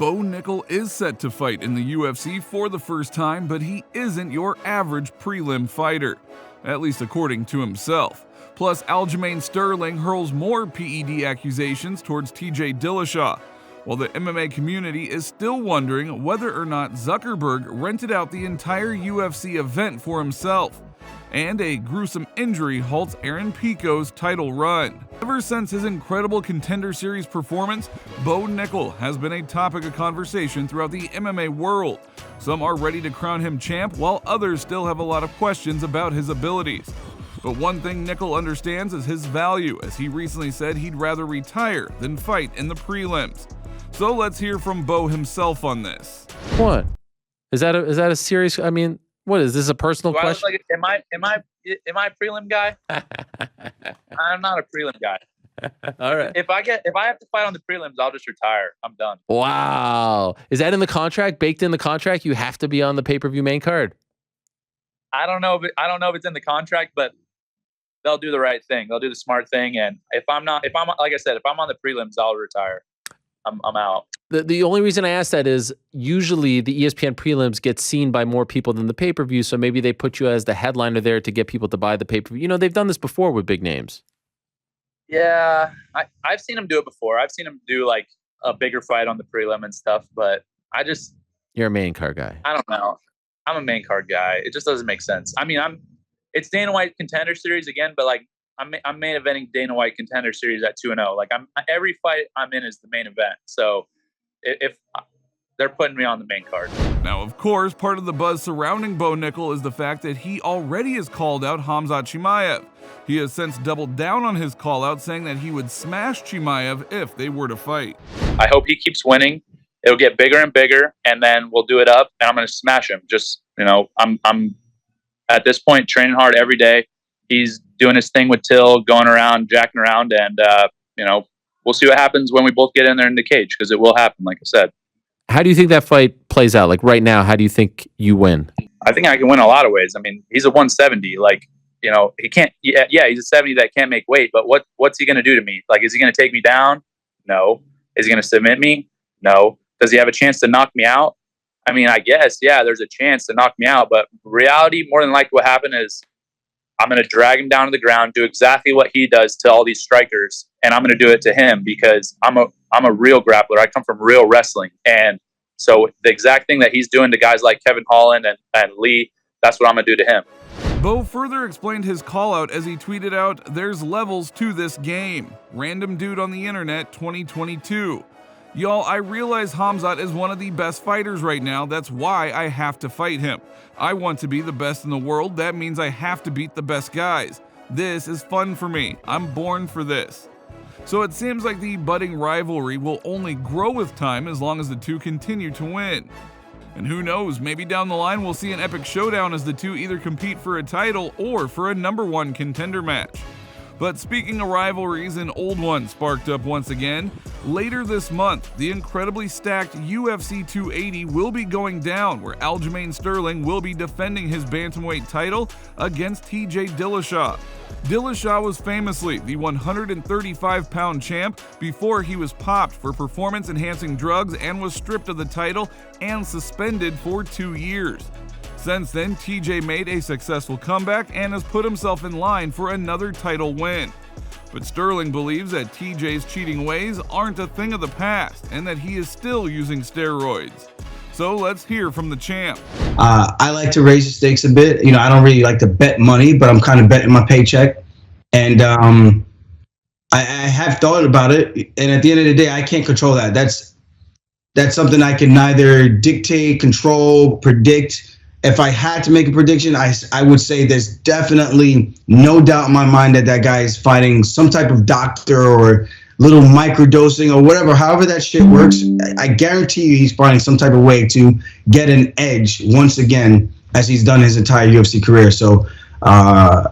Bo Nickal is set to fight in the UFC for the first time, but he isn't your average prelim fighter, at least according to himself. Plus, Aljamain Sterling hurls more PED accusations towards Tj Dillishaw, while the MMA community is still wondering whether or not Zuckerberg rented out the entire UFC event for himself. And a gruesome injury halts Aaron Pico's title run. Ever since his incredible Contender Series performance, Bo Nickal has been a topic of conversation throughout the MMA world. Some are ready to crown him champ, while others still have a lot of questions about his abilities. But one thing Nickal understands is his value, as he recently said he'd rather retire than fight in the prelims. So let's hear from Bo himself on this. What? Is that a serious, I mean, what is this, a personal question? Like, am I a prelim guy? I'm not a prelim guy. All right. If I have to fight on the prelims, I'll just retire. I'm done. Wow. Is that in the contract? Baked in the contract? You have to be on the pay-per-view main card. I don't know if it's in the contract, but they'll do the right thing. They'll do the smart thing. And if I'm like I said, if I'm on the prelims, I'll retire. I'm out. The only reason I ask that is usually the ESPN prelims get seen by more people than the pay-per-view, so maybe they put you as the headliner there to get people to buy the pay-per-view. You know, they've done this before with big names. Yeah, I've seen them do it before. I've seen them do like a bigger fight on the prelim and stuff, but You're a main card guy. I don't know. I'm a main card guy. It just doesn't make sense. I mean, it's Dana White Contender Series again, but like I'm main eventing Dana White Contender Series at 2-0. Like every fight I'm in is the main event. So if they're putting me on the main card. Now, of course, part of the buzz surrounding Bo Nickal is the fact that he already has called out Khamzat Chimaev. He has since doubled down on his call out, saying that he would smash Chimaev if they were to fight. I hope he keeps winning. It'll get bigger and bigger, and then we'll do it up, and I'm going to smash him. Just, you know, I'm at this point training hard every day. He's doing his thing with Till, going around, jacking around, and, you know, we'll see what happens when we both get in there in the cage, because it will happen, like I said. How do you think that fight plays out? Like right now, how do you think you win? I think I can win a lot of ways. I mean, he's a 170. Like, you know, he can't. Yeah, he's a 70 that can't make weight. But what's he going to do to me? Like, is he going to take me down? No. Is he going to submit me? No. Does he have a chance to knock me out? I mean, I guess, yeah, there's a chance to knock me out. But reality, more than likely, what happened is I'm going to drag him down to the ground, do exactly what he does to all these strikers, and I'm going to do it to him because I'm a real grappler. I come from real wrestling. And so the exact thing that he's doing to guys like Kevin Holland and Lee, that's what I'm going to do to him. Bo further explained his call out as he tweeted out, "There's levels to this game. Random dude on the internet 2022. Y'all, I realize Khamzat is one of the best fighters right now. That's why I have to fight him. I want to be the best in the world. That means I have to beat the best guys. This is fun for me. I'm born for this." So it seems like the budding rivalry will only grow with time as long as the two continue to win. And who knows, maybe down the line we'll see an epic showdown as the two either compete for a title or for a #1 contender match. But speaking of rivalries, an old one sparked up once again. Later this month, the incredibly stacked UFC 280 will be going down, where Aljamain Sterling will be defending his bantamweight title against Tj Dillishaw. Dillishaw was famously the 135-pound champ before he was popped for performance-enhancing drugs and was stripped of the title and suspended for 2 years. Since then, TJ made a successful comeback and has put himself in line for another title win. But Sterling believes that TJ's cheating ways aren't a thing of the past and that he is still using steroids. So let's hear from the champ. I like to raise the stakes a bit. You know, I don't really like to bet money, but I'm kind of betting my paycheck. And I have thought about it. And at the end of the day, I can't control that. That's something I can neither dictate, control, predict. If I had to make a prediction, I would say there's definitely no doubt in my mind that guy is fighting some type of doctor or little microdosing or whatever, however that shit works. I guarantee you he's finding some type of way to get an edge once again, as he's done his entire UFC career. So, I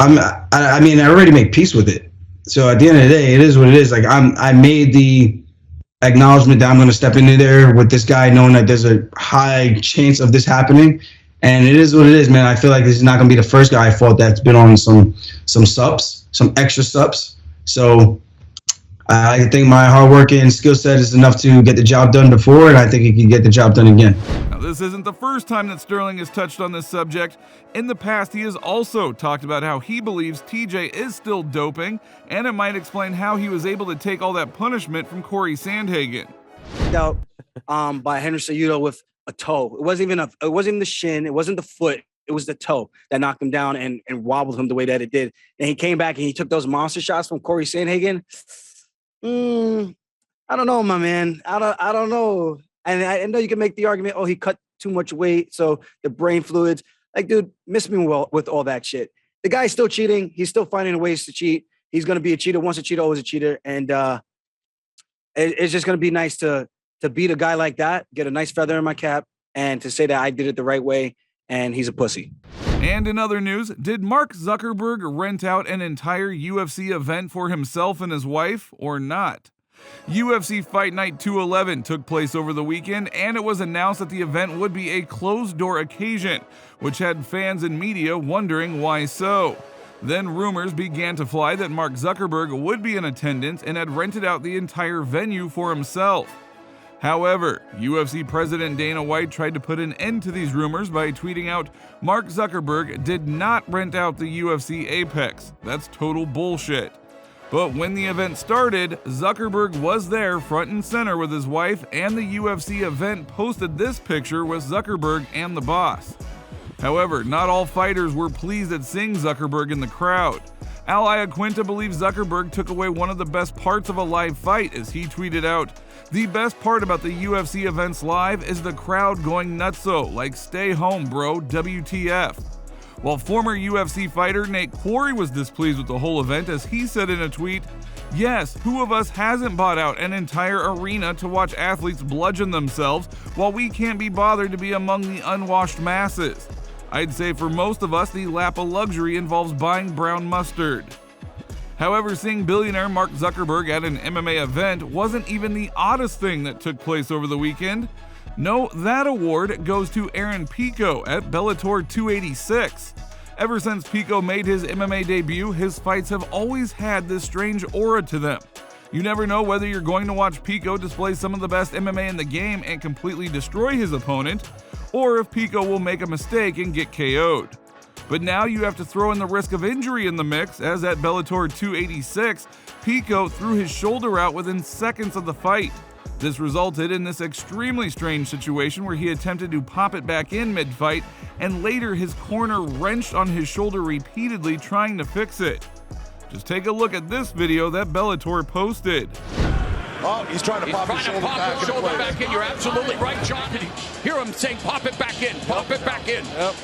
mean, I already make peace with it. So at the end of the day, it is what it is. Like I made the acknowledgement that I'm going to step into there with this guy, knowing that there's a high chance of this happening, and it is what it is, man. I feel like this is not going to be the first guy I fought that's been on some subs, some extra subs. So I think my hard work and skill set is enough to get the job done before, and I think he can get the job done again. Now, this isn't the first time that Sterling has touched on this subject. In the past, he has also talked about how he believes TJ is still doping, and it might explain how he was able to take all that punishment from Corey Sandhagen. Out by Henry Cejudo with a toe. It wasn't even the shin. It wasn't the foot. It was the toe that knocked him down and wobbled him the way that it did. And he came back and he took those monster shots from Corey Sandhagen. I don't know, my man. I don't know. And I know you can make the argument, oh, he cut too much weight, so the brain fluids. Like, dude, miss me well with all that shit. The guy's still cheating. He's still finding ways to cheat. He's going to be a cheater. Once a cheater, always a cheater. And it's just going to be nice to beat a guy like that, get a nice feather in my cap, and to say that I did it the right way, and he's a pussy. And in other news, did Mark Zuckerberg rent out an entire UFC event for himself and his wife, or not? UFC Fight Night 211 took place over the weekend, and it was announced that the event would be a closed-door occasion, which had fans and media wondering why so. Then rumors began to fly that Mark Zuckerberg would be in attendance and had rented out the entire venue for himself. However, UFC President Dana White tried to put an end to these rumors by tweeting out, "Mark Zuckerberg did not rent out the UFC Apex. That's total bullshit." But when the event started, Zuckerberg was there front and center with his wife, and the UFC event posted this picture with Zuckerberg and the boss. However, not all fighters were pleased at seeing Zuckerberg in the crowd. Al Iaquinta believes Zuckerberg took away one of the best parts of a live fight, as he tweeted out, "The best part about the UFC events live is the crowd going nutso, like stay home bro, WTF." While former UFC fighter Nate Quarry was displeased with the whole event, as he said in a tweet, "Yes, who of us hasn't bought out an entire arena to watch athletes bludgeon themselves while we can't be bothered to be among the unwashed masses? I'd say for most of us, the lap of luxury involves buying brown mustard." However, seeing billionaire Mark Zuckerberg at an MMA event wasn't even the oddest thing that took place over the weekend. No, that award goes to Aaron Pico at Bellator 286. Ever since Pico made his MMA debut, his fights have always had this strange aura to them. You never know whether you're going to watch Pico display some of the best MMA in the game and completely destroy his opponent, or if Pico will make a mistake and get KO'd. But now you have to throw in the risk of injury in the mix, as at Bellator 286, Pico threw his shoulder out within seconds of the fight. This resulted in this extremely strange situation where he attempted to pop it back in mid-fight, and later his corner wrenched on his shoulder repeatedly trying to fix it. Just take a look at this video that Bellator posted. Oh, he's trying to pop his shoulder back in. You're absolutely right, John. Did you hear him saying, "Pop it back in, pop it back in"? Yep.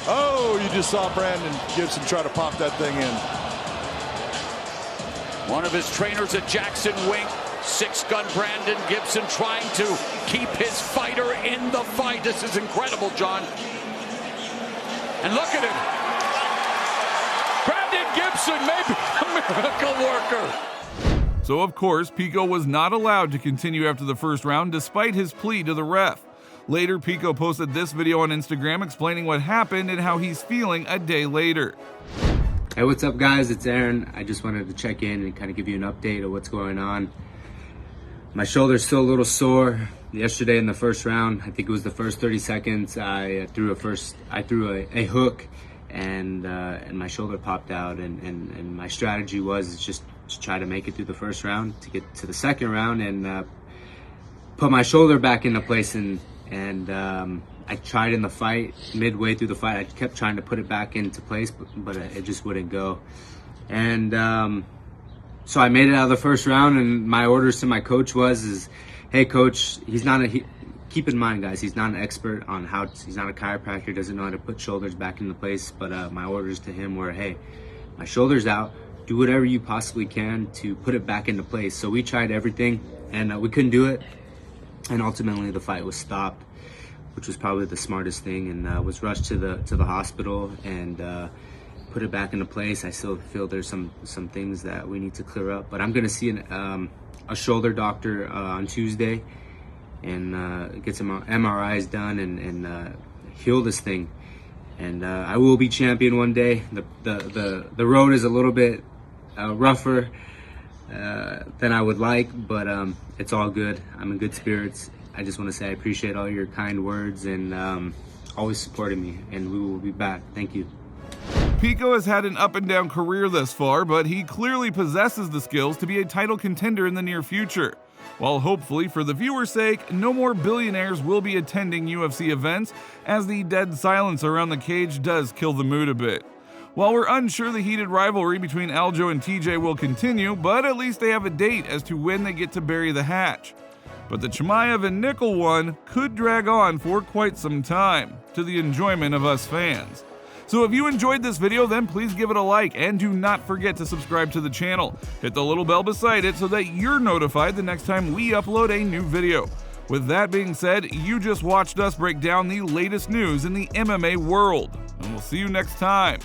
Oh, you just saw Brandon Gibson try to pop that thing in. One of his trainers at Jackson Wink, six-gun Brandon Gibson, trying to keep his fighter in the fight. This is incredible, John. And look at him. Brandon Gibson may be a miracle worker. So of course, Pico was not allowed to continue after the first round despite his plea to the ref. Later, Pico posted this video on Instagram explaining what happened and how he's feeling a day later. Hey, what's up guys? It's Aaron. I just wanted to check in and kind of give you an update of what's going on. My shoulder's still a little sore. Yesterday in the first round, I think it was the first 30 seconds, I threw a hook and my shoulder popped out, and my strategy was just to try to make it through the first round to get to the second round and put my shoulder back into place, and I tried in the fight, midway through the fight, I kept trying to put it back into place, but it just wouldn't go. And so I made it out of the first round, and my orders to my coach was, hey coach, keep in mind guys, he's not an expert on he's not a chiropractor, doesn't know how to put shoulders back into place, but my orders to him were, hey, my shoulder's out, do whatever you possibly can to put it back into place. So we tried everything, and we couldn't do it, and ultimately the fight was stopped, which was probably the smartest thing, and was rushed to the hospital and put it back into place. I still feel there's some things that we need to clear up, but I'm gonna see a shoulder doctor on Tuesday and get some MRIs done and heal this thing. And I will be champion one day. The road is a little bit rougher than I would like, but it's all good. I'm in good spirits. I just want to say I appreciate all your kind words and always supporting me, and we will be back. Thank you. Pico has had an up and down career thus far, but he clearly possesses the skills to be a title contender in the near future. While hopefully, for the viewer's sake, no more billionaires will be attending UFC events, as the dead silence around the cage does kill the mood a bit. While we're unsure the heated rivalry between Aljo and TJ will continue, but at least they have a date as to when they get to bury the hatch. But the Chimaev and Nickal one could drag on for quite some time, to the enjoyment of us fans. So if you enjoyed this video, then please give it a like, and do not forget to subscribe to the channel. Hit the little bell beside it so that you're notified the next time we upload a new video. With that being said, you just watched us break down the latest news in the MMA world, and we'll see you next time.